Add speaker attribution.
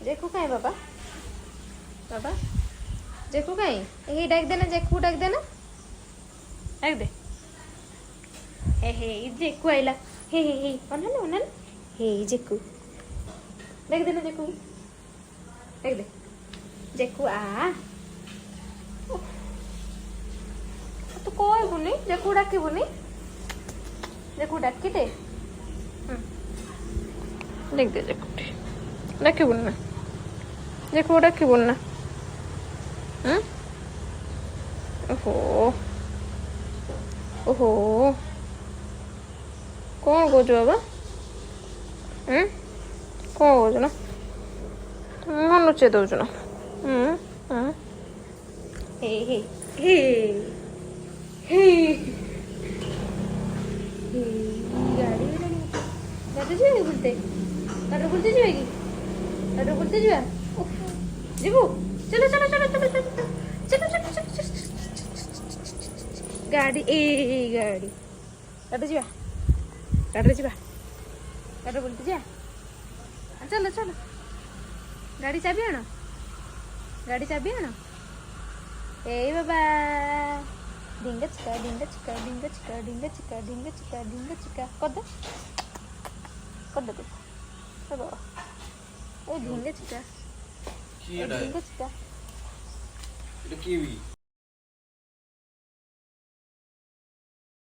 Speaker 1: जेकू कहीं बाबा बाबा जेकू कहीं यही डाक देना जेकू डाक देना डाक दे हे जेकू आइला हे अनन हे जेकू डाक देना जेकू डाक दे जेकू आ तो कहबुनि जेकू डाकबुनि जेकू डाकी दे देख दे जेकू डाकबुनि ना जेकू डाकबुनि ना ओहो ओहो कौन कौच बाबा कौन कौच ना मन लुचे दौच ना हे हे हे हे गाड़ी गाड़ी जाए बुलते गाड़ी बुलते जाएगी गाड़ी बुलते जाए जीबू चलो चलो चलो चलो चलो चलो चलो चलो गाड़ी ए गाड़ी गाड़ी जा गाड़ी जा गाड़ी बुलते जा चलो चलो गाड़ी चाबी आना गाड़ी चाबी आना ए बाबा डिंगा चिका डिंगा चिका डिंगा चिका डिंगा चिका डिंगा चिका डिंगा चिका कर दे चलो ए डिंगा चिका डिंगा चिका
Speaker 2: এটা কি